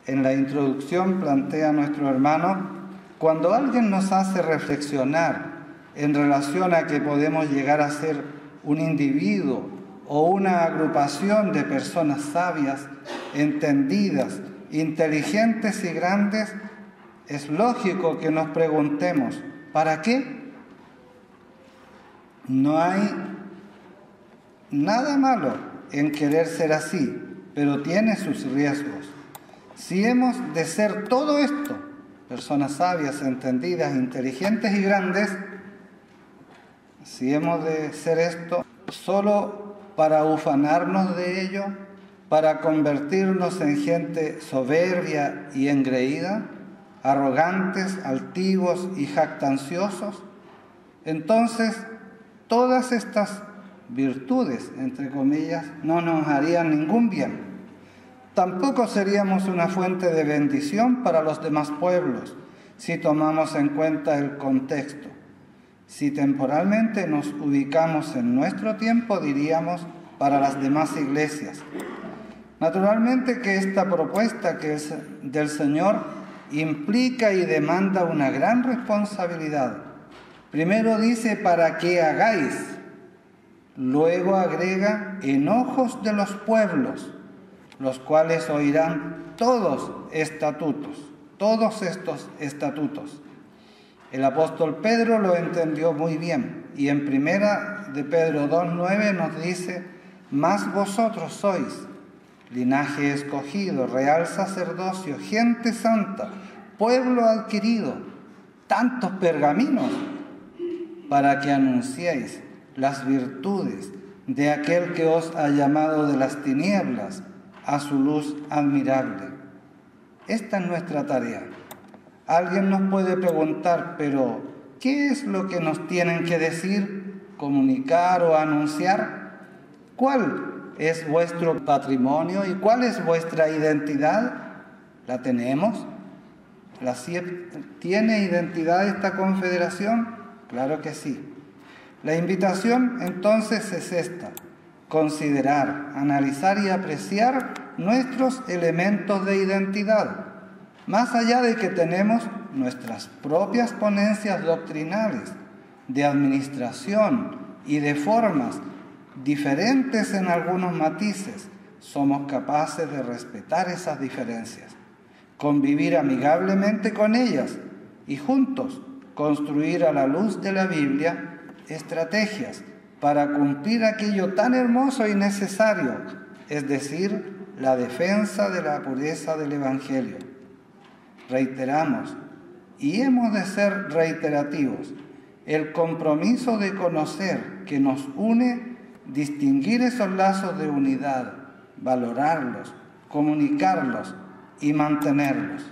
en la introducción plantea nuestro hermano, cuando alguien nos hace reflexionar en relación a que podemos llegar a ser un individuo o una agrupación de personas sabias, entendidas, inteligentes y grandes, es lógico que nos preguntemos, ¿para qué? No hay nada malo en querer ser así, pero tiene sus riesgos. Si hemos de ser todo esto, personas sabias, entendidas, inteligentes y grandes, si hemos de ser esto solo para ufanarnos de ello, para convertirnos en gente soberbia y engreída, arrogantes, altivos y jactanciosos, entonces todas estas virtudes, entre comillas, no nos harían ningún bien. Tampoco seríamos una fuente de bendición para los demás pueblos si tomamos en cuenta el contexto. Si temporalmente nos ubicamos en nuestro tiempo, diríamos para las demás iglesias. Naturalmente que esta propuesta que es del Señor implica y demanda una gran responsabilidad. Primero dice, para que hagáis. Luego agrega, enojos de los pueblos, los cuales oirán todos estos estatutos. El apóstol Pedro lo entendió muy bien y en primera de Pedro 2:9 nos dice, mas vosotros sois linaje escogido, real sacerdocio, gente santa, pueblo adquirido, tantos pergaminos, para que anunciéis las virtudes de aquel que os ha llamado de las tinieblas a su luz admirable. Esta es nuestra tarea. Alguien nos puede preguntar, pero ¿qué es lo que nos tienen que decir, comunicar o anunciar? ¿Cuál es vuestro patrimonio y cuál es vuestra identidad? ¿La tenemos? ¿Tiene identidad esta confederación? Claro que sí. La invitación entonces es esta: considerar, analizar y apreciar nuestros elementos de identidad, más allá de que tenemos nuestras propias ponencias doctrinales, de administración y de formas diferentes en algunos matices. Somos capaces de respetar esas diferencias, convivir amigablemente con ellas y juntos construir a la luz de la Biblia estrategias para cumplir aquello tan hermoso y necesario, es decir, la defensa de la pureza del Evangelio. Reiteramos, y hemos de ser reiterativos, el compromiso de conocer que nos une, distinguir esos lazos de unidad, valorarlos, comunicarlos y mantenerlos.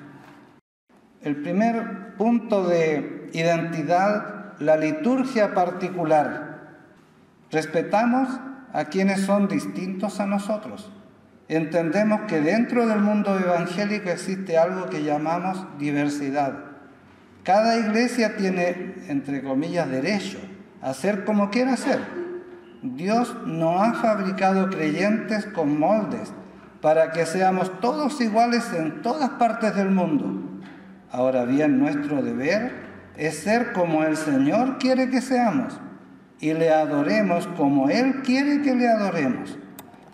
El primer punto de identidad, la liturgia particular. Respetamos a quienes son distintos a nosotros. Entendemos que dentro del mundo evangélico existe algo que llamamos diversidad. Cada iglesia tiene, entre comillas, derecho a hacer como quiera hacer. Dios no ha fabricado creyentes con moldes para que seamos todos iguales en todas partes del mundo. Ahora bien, nuestro deber es ser como el Señor quiere que seamos y le adoremos como Él quiere que le adoremos.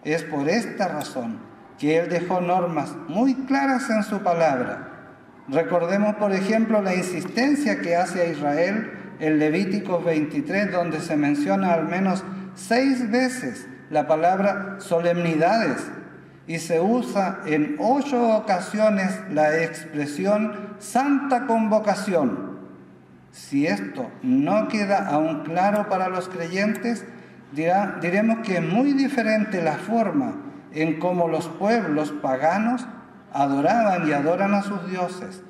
Es por esta razón que Él dejó normas muy claras en su palabra. Recordemos, por ejemplo, la insistencia que hace a Israel en Levíticos 23, donde se menciona al menos 6 veces la palabra solemnidades y se usa en 8 ocasiones la expresión santa convocación. Si esto no queda aún claro para los creyentes, diremos que es muy diferente la forma en cómo los pueblos paganos adoraban y adoran a sus dioses,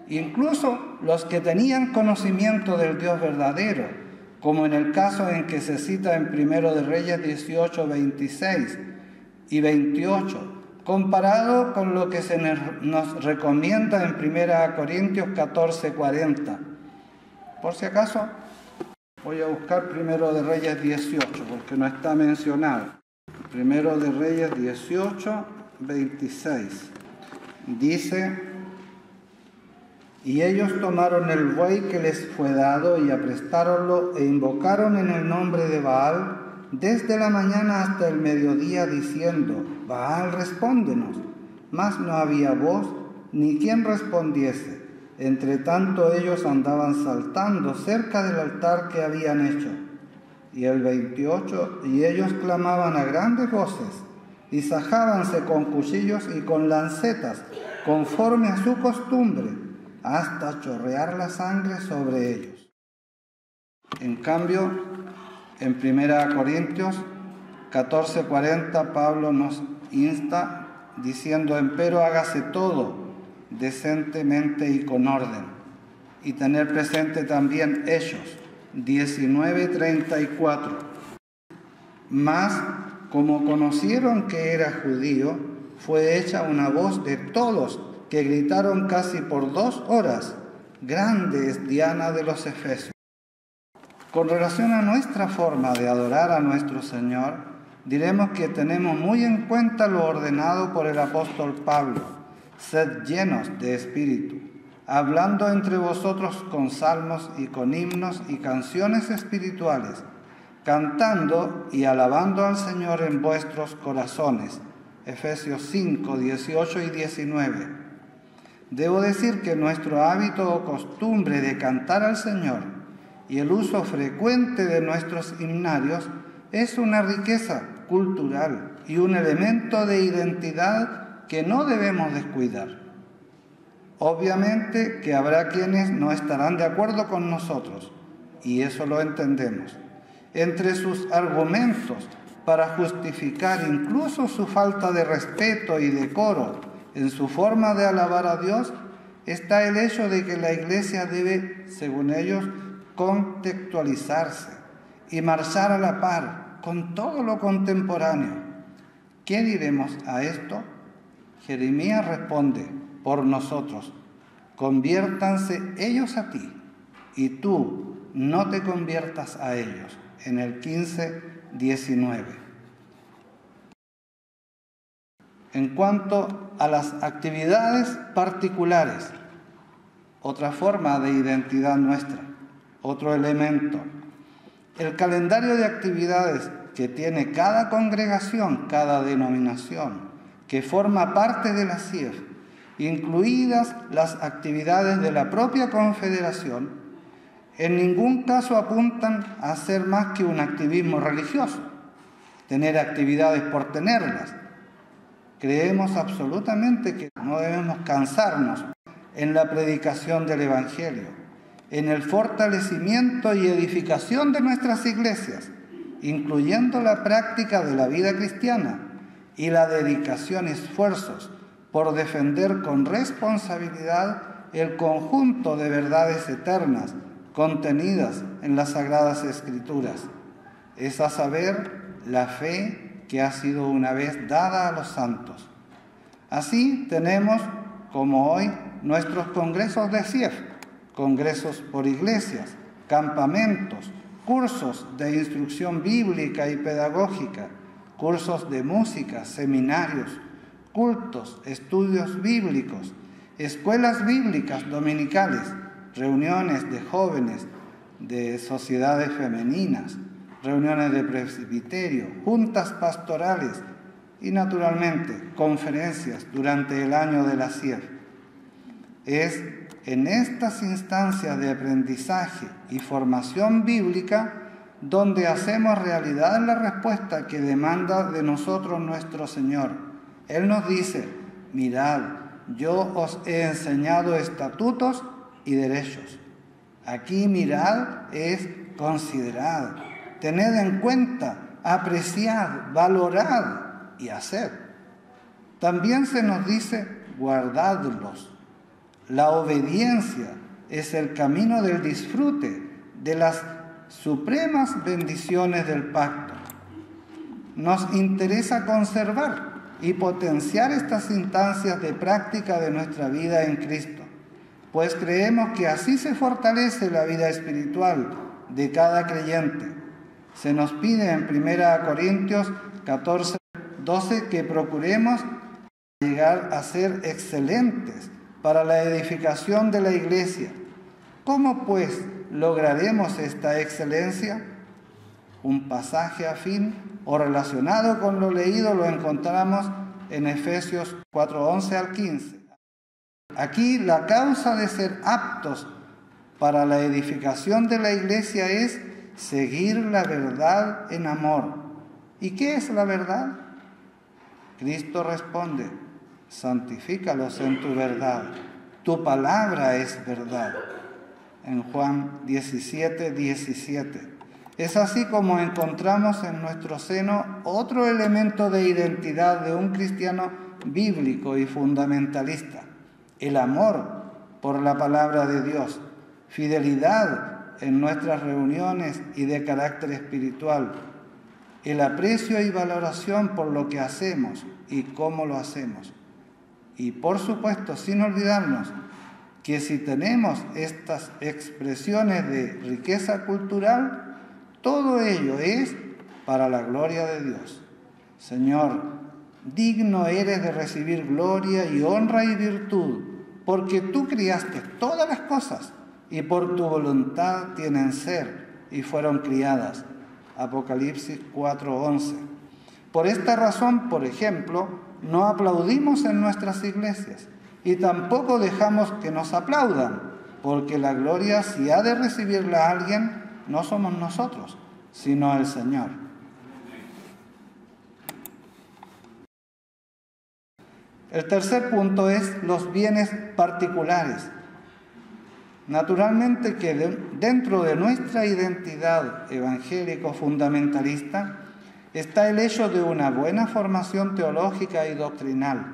incluso los que tenían conocimiento del Dios verdadero, como en el caso en que se cita en 1 de Reyes 18, 26 y 28, comparado con lo que se nos recomienda en 1 Corintios 14, 40. Por si acaso, voy a buscar 1 de Reyes 18, porque no está mencionado. 1 de Reyes 18, 26. Dice: y ellos tomaron el buey que les fue dado y aprestáronlo e invocaron en el nombre de Baal desde la mañana hasta el mediodía, diciendo: Baal, respóndenos. Mas no había voz ni quien respondiese. Entre tanto ellos andaban saltando cerca del altar que habían hecho. Y el 28, y ellos clamaban a grandes voces, y sajábanse con cuchillos y con lancetas, conforme a su costumbre, hasta chorrear la sangre sobre ellos. En cambio, en 1 Corintios 14:40, Pablo nos insta diciendo: empero hágase todo decentemente y con orden. Y tener presente también Hechos 19:34. Mas, como conocieron que era judío, fue hecha una voz de todos, que gritaron casi por 2 horas: grande es Diana de los Efesios. Con relación a nuestra forma de adorar a nuestro Señor, diremos que tenemos muy en cuenta lo ordenado por el apóstol Pablo: sed llenos de espíritu, hablando entre vosotros con salmos y con himnos y canciones espirituales, cantando y alabando al Señor en vuestros corazones. Efesios 5, 18 y 19. Debo decir que nuestro hábito o costumbre de cantar al Señor y el uso frecuente de nuestros himnarios es una riqueza cultural y un elemento de identidad que no debemos descuidar. Obviamente que habrá quienes no estarán de acuerdo con nosotros, y eso lo entendemos. Entre sus argumentos para justificar incluso su falta de respeto y decoro en su forma de alabar a Dios, está el hecho de que la Iglesia debe, según ellos, contextualizarse y marchar a la par con todo lo contemporáneo. ¿Qué diremos a esto? Jeremías responde por nosotros: conviértanse ellos a ti, y tú no te conviertas a ellos. En el 15:19. En cuanto a las actividades particulares, otra forma de identidad nuestra, otro elemento, el calendario de actividades que tiene cada congregación, cada denominación, que forma parte de la CIEF, incluidas las actividades de la propia confederación, en ningún caso apuntan a ser más que un activismo religioso, tener actividades por tenerlas. Creemos absolutamente que no debemos cansarnos en la predicación del Evangelio, en el fortalecimiento y edificación de nuestras iglesias, incluyendo la práctica de la vida cristiana y la dedicación y esfuerzos por defender con responsabilidad el conjunto de verdades eternas contenidas en las Sagradas Escrituras. Es a saber, la fe que ha sido una vez dada a los santos. Así tenemos, como hoy, nuestros congresos de CIEF, congresos por iglesias, campamentos, cursos de instrucción bíblica y pedagógica, cursos de música, seminarios, cultos, estudios bíblicos, escuelas bíblicas dominicales, reuniones de jóvenes, de sociedades femeninas, reuniones de presbiterio, juntas pastorales y, naturalmente, conferencias durante el año de la CIEF. Es en estas instancias de aprendizaje y formación bíblica donde hacemos realidad la respuesta que demanda de nosotros nuestro Señor. Él nos dice: mirad, yo os he enseñado estatutos y derechos. Aquí mirad es considerad, tened en cuenta, apreciad, valorad y haced. También se nos dice: guardadlos. La obediencia es el camino del disfrute de las supremas bendiciones del pacto. Nos interesa conservar y potenciar estas instancias de práctica de nuestra vida en Cristo, pues creemos que así se fortalece la vida espiritual de cada creyente. Se nos pide en 1 Corintios 14:12 que procuremos llegar a ser excelentes para la edificación de la iglesia. ¿Cómo pues lograremos esta excelencia? Un pasaje afín o relacionado con lo leído lo encontramos en Efesios 4:11 al 15. Aquí la causa de ser aptos para la edificación de la iglesia es seguir la verdad en amor. ¿Y qué es la verdad? Cristo responde: santifícalos en tu verdad. Tu palabra es verdad. En Juan 17:17. Es así como encontramos en nuestro seno otro elemento de identidad de un cristiano bíblico y fundamentalista: el amor por la palabra de Dios, fidelidad en nuestras reuniones y de carácter espiritual, el aprecio y valoración por lo que hacemos y cómo lo hacemos. Y por supuesto, sin olvidarnos que si tenemos estas expresiones de riqueza cultural, todo ello es para la gloria de Dios. Señor, digno eres de recibir gloria y honra y virtud, porque tú criaste todas las cosas y por tu voluntad tienen ser y fueron criadas. Apocalipsis 4:11. Por esta razón, por ejemplo, no aplaudimos en nuestras iglesias y tampoco dejamos que nos aplaudan, porque la gloria, si ha de recibirla a alguien, no somos nosotros, sino el Señor. El tercer punto es los bienes particulares. Naturalmente que dentro de nuestra identidad evangélico-fundamentalista está el hecho de una buena formación teológica y doctrinal.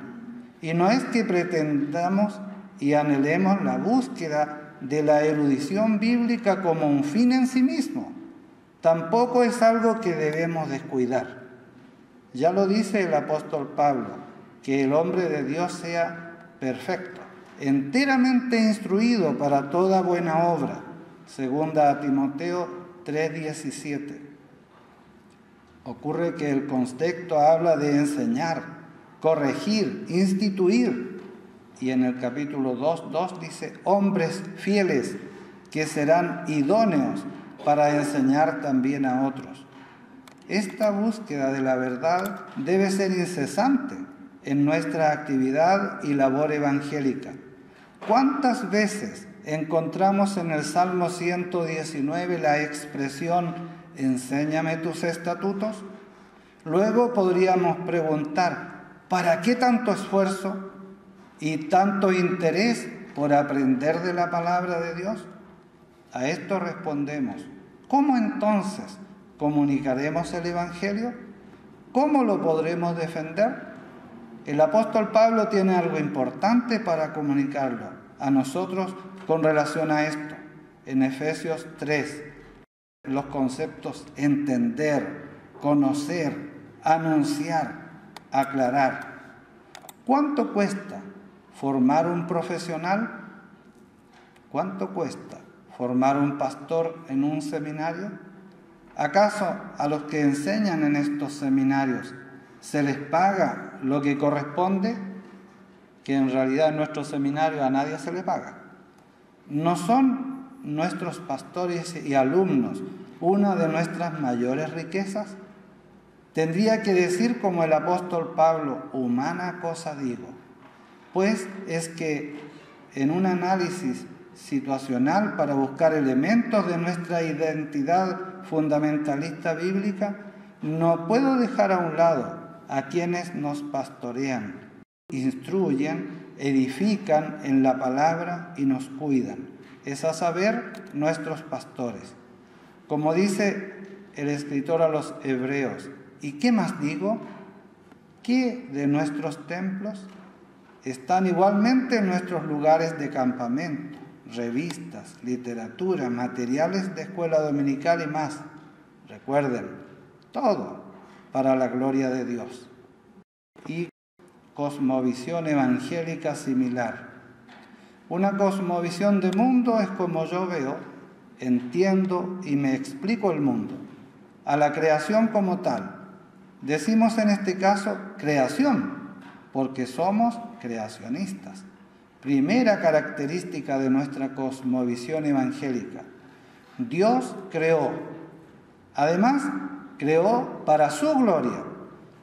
Y no es que pretendamos y anhelemos la búsqueda de la erudición bíblica como un fin en sí mismo. Tampoco es algo que debemos descuidar. Ya lo dice el apóstol Pablo, que el hombre de Dios sea perfecto, enteramente instruido para toda buena obra. Segunda a Timoteo 3:17. Ocurre que el contexto habla de enseñar, corregir, instituir. Y en el capítulo 2:2 dice: hombres fieles que serán idóneos para enseñar también a otros. Esta búsqueda de la verdad debe ser incesante en nuestra actividad y labor evangélica. ¿Cuántas veces encontramos en el Salmo 119 la expresión «enséñame tus estatutos»? Luego podríamos preguntar: ¿para qué tanto esfuerzo y tanto interés por aprender de la palabra de Dios? A esto respondemos: ¿cómo entonces comunicaremos el Evangelio? ¿Cómo lo podremos defender? El apóstol Pablo tiene algo importante para comunicarlo a nosotros con relación a esto. En Efesios 3, los conceptos entender, conocer, anunciar, aclarar. ¿Cuánto cuesta formar un profesional? ¿Cuánto cuesta formar un pastor en un seminario? ¿Acaso a los que enseñan en estos seminarios se les paga lo que corresponde? Que en realidad en nuestro seminario a nadie se le paga. ¿No son nuestros pastores y alumnos una de nuestras mayores riquezas? Tendría que decir como el apóstol Pablo: humana cosa digo, pues es que en un análisis situacional para buscar elementos de nuestra identidad fundamentalista bíblica, no puedo dejar a un lado a quienes nos pastorean, instruyen, edifican en la palabra y nos cuidan, es a saber, nuestros pastores. Como dice el escritor a los Hebreos: ¿y qué más digo? ¿Qué de nuestros templos? Están igualmente en nuestros lugares de campamento, revistas, literatura, materiales de escuela dominical y más. Recuerden, todo para la gloria de Dios. Y cosmovisión evangélica similar. Una cosmovisión de mundo es como yo veo, entiendo y me explico el mundo, a la creación como tal. Decimos en este caso creación, porque somos creacionistas. Primera característica de nuestra cosmovisión evangélica. Dios creó. Además, creó para su gloria.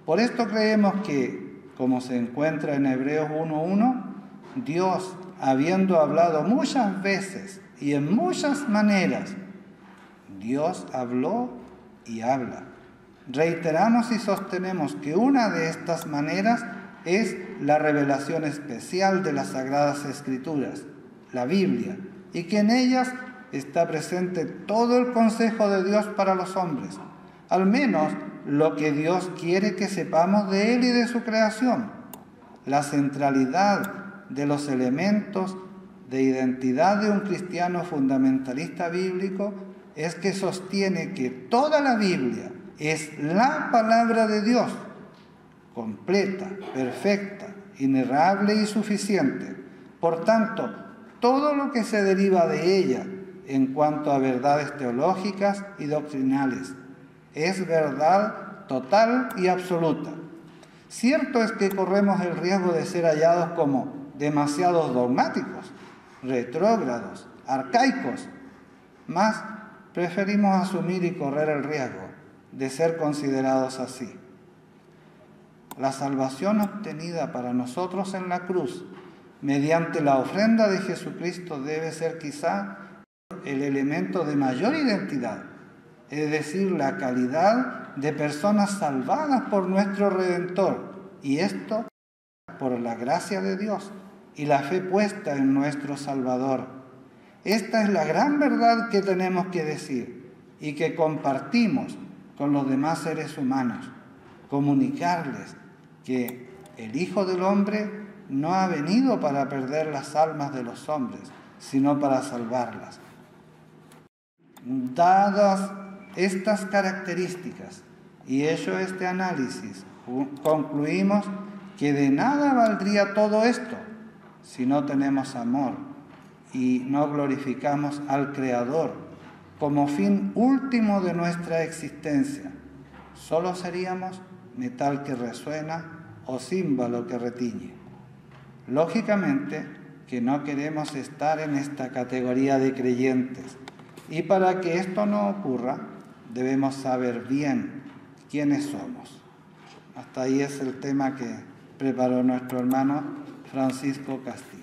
Por esto creemos que, como se encuentra en Hebreos 1:1, Dios, habiendo hablado muchas veces y en muchas maneras, Dios habló y habla. Reiteramos y sostenemos que una de estas maneras es la revelación especial de las Sagradas Escrituras, la Biblia, y que en ellas está presente todo el consejo de Dios para los hombres, al menos lo que Dios quiere que sepamos de Él y de su creación. La centralidad de los elementos de identidad de un cristiano fundamentalista bíblico es que sostiene que toda la Biblia es la palabra de Dios, completa, perfecta, inerrable y suficiente. Por tanto, todo lo que se deriva de ella en cuanto a verdades teológicas y doctrinales es verdad total y absoluta. Cierto es que corremos el riesgo de ser hallados como demasiados dogmáticos, retrógrados, arcaicos, mas preferimos asumir y correr el riesgo de ser considerados así. La salvación obtenida para nosotros en la cruz, mediante la ofrenda de Jesucristo, debe ser quizá el elemento de mayor identidad, es decir, la calidad de personas salvadas por nuestro Redentor, y esto por la gracia de Dios y la fe puesta en nuestro Salvador. Esta es la gran verdad que tenemos que decir y que compartimos con los demás seres humanos, comunicarles que el Hijo del Hombre no ha venido para perder las almas de los hombres, sino para salvarlas. Dadas estas características y hecho este análisis, concluimos que de nada valdría todo esto si no tenemos amor y no glorificamos al Creador como fin último de nuestra existencia. Solo seríamos metal que resuena o címbalo que retiñe. Lógicamente que no queremos estar en esta categoría de creyentes, y para que esto no ocurra, debemos saber bien quiénes somos. Hasta ahí es el tema que preparó nuestro hermano Francisco Castillo.